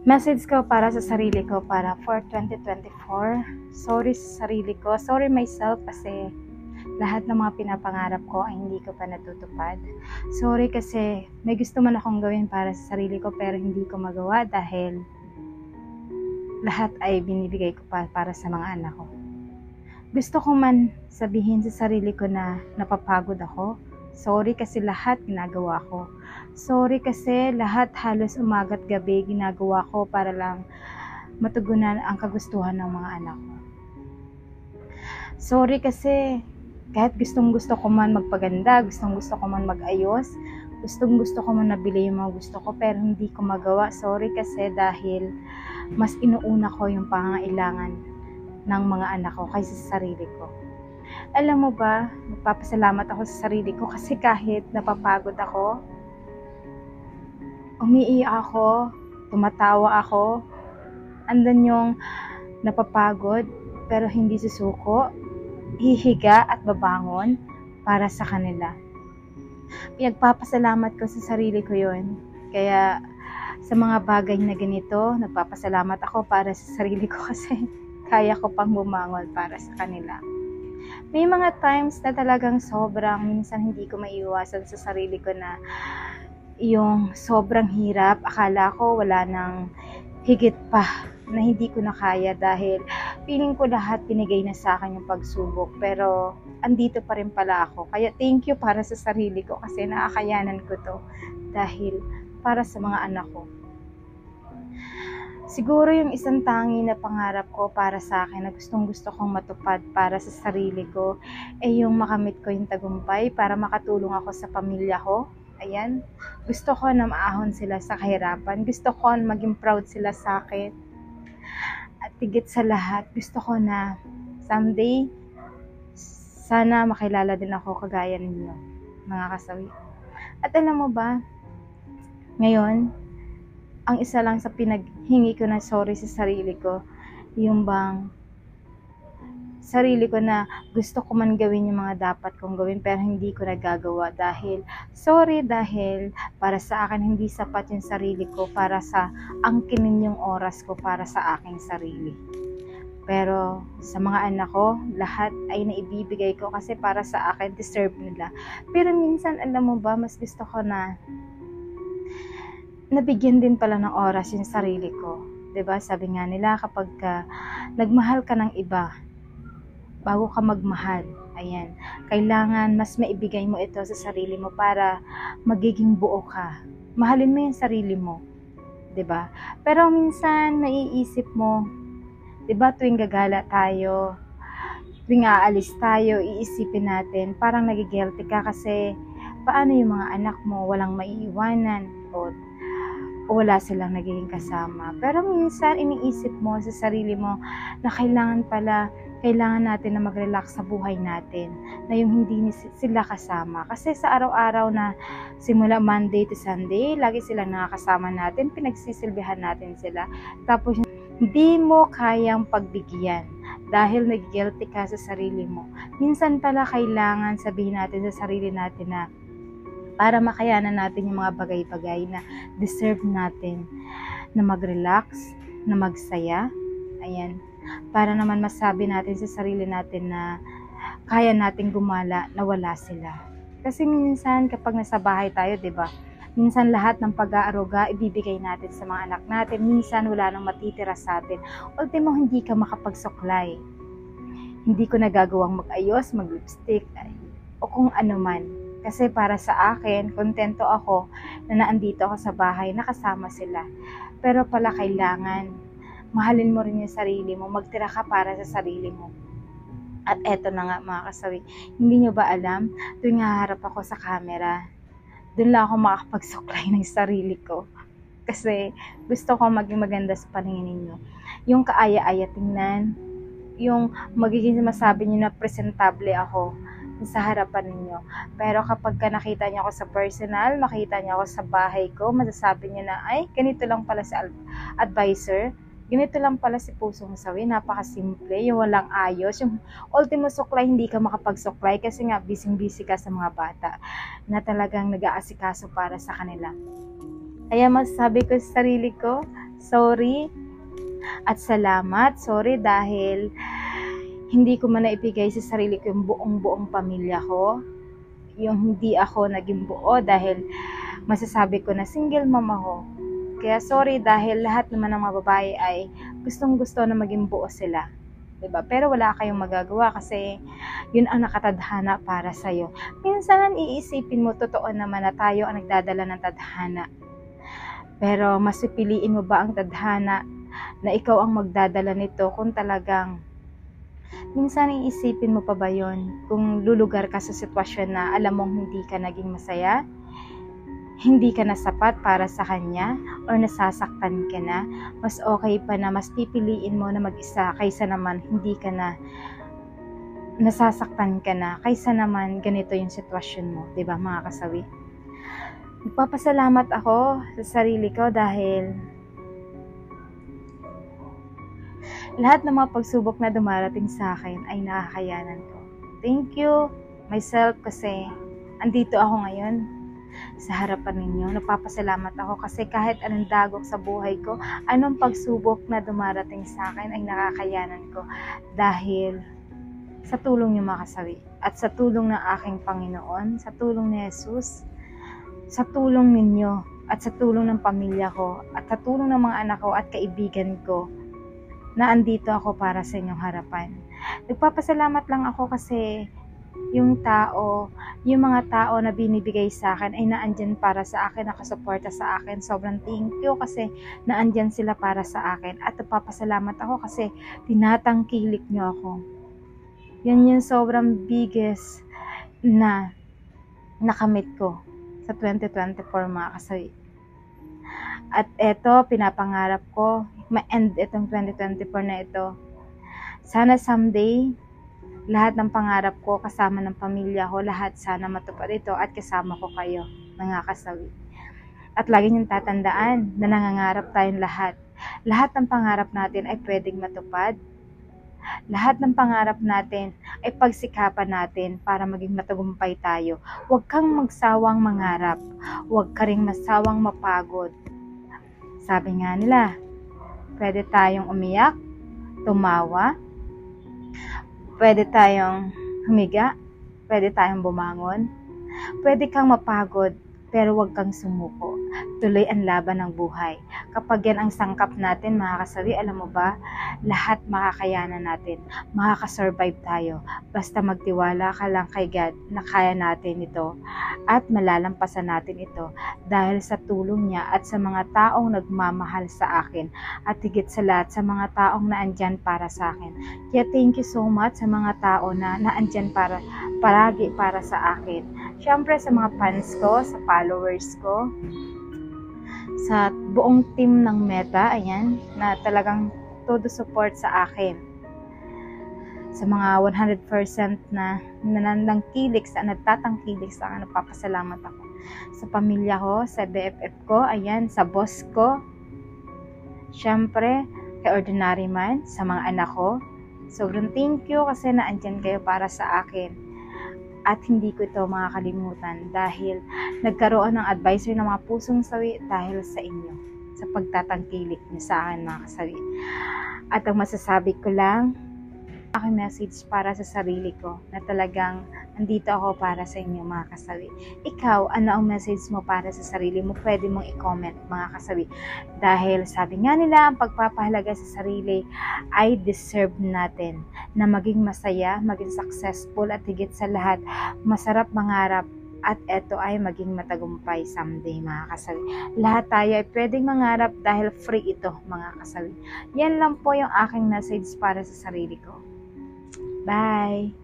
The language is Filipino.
Message ko para sa sarili ko para for 2024. Sorry sa sarili ko. Sorry myself kasi lahat ng mga pinapangarap ko ay hindi ko pa natutupad. Sorry kasi may gusto man akong gawin para sa sarili ko pero hindi ko magawa dahil lahat ay binibigay ko para sa mga anak ko. Gusto ko man sabihin sa sarili ko na napapagod ako. Sorry kasi lahat ginagawa ko. Sorry kasi lahat halos umaga't gabi ginagawa ko para lang matugunan ang kagustuhan ng mga anak ko. Sorry kasi kahit gustong gusto ko man magpaganda, gustong gusto ko man magayos, gustong gusto ko man nabili yung mga gusto ko pero hindi ko magawa. Sorry kasi dahil mas inuuna ko yung pangangailangan ng mga anak ko kaysa sa sarili ko. Alam mo ba, nagpapasalamat ako sa sarili ko kasi kahit napapagod ako, umiiyak ako, tumatawa ako, andan yung napapagod pero hindi susuko, hihiga at babangon para sa kanila. Pinagpapasalamat ko sa sarili ko yun. Kaya sa mga bagay na ganito, nagpapasalamat ako para sa sarili ko kasi kaya ko pang bumangon para sa kanila. May mga times na talagang sobrang, minsan hindi ko maiiwasan sa sarili ko na yung sobrang hirap, akala ko wala nang higit pa na hindi ko na kaya dahil feeling ko lahat binigay na sa akin yung pagsubok pero andito pa rin pala ako. Kaya thank you para sa sarili ko kasi nakakayanan ko to dahil para sa mga anak ko. Siguro yung isang tangi na pangarap ko para sa akin na gustong gusto kong matupad para sa sarili ko ay yung makamit ko yung tagumpay para makatulong ako sa pamilya ko. Ayan, gusto ko na maahon sila sa kahirapan, gusto ko na maging proud sila sa akin. At higit sa lahat, gusto ko na someday sana makilala din ako kagaya ninyo, mga kasawi. At alam mo ba, ngayon, ang isa lang sa pinaghingi ko na sorry sa sarili ko, yung bang sarili ko na gusto ko man gawin yung mga dapat kong gawin pero hindi ko nagagawa dahil para sa akin hindi sapat yung sarili ko para sa angkinin yung oras ko para sa aking sarili. Pero sa mga anak ko, lahat ay naibibigay ko kasi para sa akin, deserve nila. Pero minsan, alam mo ba, mas gusto ko na nabigyan din pala ng oras yung sarili ko. 'Di ba? Sabi nga nila kapag nagmahal ka ng iba, bago ka magmahal, ayan, kailangan mas maibigay mo ito sa sarili mo para magiging buo ka. Mahalin mo yung sarili mo. 'Di ba? Pero minsan naiisip mo, 'di ba, tuwing gagala tayo, tuwing aalis tayo, iisipin natin, parang nagigilty ka kasi paano yung mga anak mo, walang maiiwanan o wala silang nagiging kasama. Pero minsan iniisip mo sa sarili mo na kailangan natin na mag-relax sa buhay natin, na yung hindi sila kasama. Kasi sa araw-araw na simula Monday to Sunday, lagi silang nakakasama natin, pinagsisilbihan natin sila. Tapos hindi mo kayang pagbigyan dahil nag-guilty ka sa sarili mo. Minsan pala kailangan sabihin natin sa sarili natin na para makayanan natin yung mga bagay-bagay na deserve natin na mag-relax, na magsaya. Ayan. Para naman masabi natin sa sarili natin na kaya nating gumala na wala sila. Kasi minsan kapag nasa bahay tayo, 'di ba? Minsan lahat ng pag-aaruga ibibigay natin sa mga anak natin. Minsan wala nang matitira sa atin. Ultimo hindi ka makapagsuklay. Hindi ko nagagawang mag-ayos, mag-lipstick, o kung ano man. Kasi para sa akin, kontento ako na naandito ako sa bahay, nakasama sila. Pero pala kailangan, mahalin mo rin yung sarili mo, magtira ka para sa sarili mo. At eto na nga mga kasawi, hindi nyo ba alam, tuwing haharap ako sa camera, doon lang ako makakapagsuklay ng sarili ko. Kasi gusto ko maging maganda sa paningin ninyo. Yung kaaya-aya tingnan, yung magiging masabi nyo na presentable ako sa harapan ninyo. Pero kapag nakita niyo ako sa personal, makita niyo ako sa bahay ko, masasabi niyo na, ay, ganito lang pala si advisor, ganito lang pala si Pusong Sawi, napakasimple, yung walang ayos, yung ultimo suklay, hindi ka makapagsuklay kasi nga busy-busy ka sa mga bata na talagang nag-aasikaso para sa kanila. Kaya masasabi ko sa sarili ko, Sorry at salamat. Sorry dahil hindi ko man naibigay sa sarili ko yung buong pamilya ko. Yung hindi ako naging buo dahil masasabi ko na single mom ako. Kaya sorry dahil lahat naman ng mga babae ay gustong-gusto na maging buo sila. Diba? Pero wala kayong magagawa kasi yun ang nakatadhana para sa'yo. Minsan iisipin mo, totoo naman na tayo ang nagdadala ng tadhana. Pero mas pipiliin mo ba ang tadhana na ikaw ang magdadala nito kung talagang minsan iisipin mo pa ba yun kung lulugar ka sa sitwasyon na alam mong hindi ka naging masaya? Hindi ka na sapat para sa kanya or nasasaktan ka na, mas okay pa na mas pipiliin mo na mag-isa kaysa naman hindi ka na nasasaktan ka na, kaysa naman ganito yung sitwasyon mo, diba mga kasawi? Nagpapasalamat ako sa sarili ko dahil lahat ng mga pagsubok na dumarating sa akin ay nakakayanan ko. Thank you myself kasi andito ako ngayon sa harapan ninyo. Nagpapasalamat ako kasi kahit anong dagok sa buhay ko, anong pagsubok na dumarating sa akin ay nakakayanan ko dahil sa tulong niyo mga kasawi at sa tulong ng aking Panginoon, sa tulong ni Jesus, sa tulong ninyo at sa tulong ng pamilya ko at sa tulong ng mga anak ko at kaibigan ko na andito ako para sa inyong harapan. Nagpapasalamat lang ako kasi yung mga tao na binibigay sa akin ay naandyan para sa akin, nakasuporta sa akin. Sobrang thank you kasi naandyan sila para sa akin. At nagpapasalamat ako kasi tinatangkilik nyo ako. Yan yung sobrang biggest na nakamit ko sa 2024 mga kasawi. At eto, pinapangarap ko, ma-end itong 2024 na ito. Sana someday, lahat ng pangarap ko kasama ng pamilya ko, lahat sana matupad ito at kasama ko kayo, mga kasawi. At lagi niyong tatandaan na nangangarap tayong lahat. Lahat ng pangarap natin ay pwedeng matupad. Lahat ng pangarap natin ay pagsikapan natin para maging matagumpay tayo. Huwag kang magsawang mangarap. Huwag ka ring masawang mapagod. Sabi nga nila, pwede tayong umiyak, tumawa, pwede tayong humiga, pwede tayong bumangon, pwede kang mapagod, pero huwag kang sumuko. Tuloy ang laban ng buhay. Kapag yan ang sangkap natin, mga kasawi, alam mo ba, lahat makakayanan natin. Makakasurvive tayo. Basta magtiwala ka lang kay God na kaya natin ito at malalampasan natin ito dahil sa tulong niya at sa mga taong nagmamahal sa akin at higit sa lahat sa mga taong naandyan para sa akin. Kaya thank you so much sa mga tao na naandyan palagi para sa akin. Siyempre sa mga fans ko, sa followers ko, sa buong team ng Meta, ayan, na talagang todo support sa akin. Sa mga 100% na nanangkilik sa nagtatangkilik sa akin, nagpapasalamat ako. Sa pamilya ko, sa BFF ko, ayan, sa boss ko, siyempre, kay Ordinary Man, sa mga anak ko, sobrang thank you kasi naandyan kayo para sa akin. At hindi ko ito makakalimutan dahil nagkaroon ng advisory ng mga pusong sawi dahil sa inyo, sa pagtatangkilik niyo sa akin mga kasawi. At ang masasabi ko lang, aking message para sa sarili ko na talagang andito ako para sa inyo mga kasawi. Ikaw, ano ang message mo para sa sarili mo? Pwede mong i-comment mga kasawi. Dahil sabi nga nila, ang pagpapahalaga sa sarili ay deserve natin na maging masaya, maging successful at higit sa lahat, masarap mangarap at eto ay maging matagumpay someday mga kasawi. Lahat tayo ay pwedeng mangarap dahil free ito mga kasawi. Yan lang po yung aking message para sa sarili ko. Bye!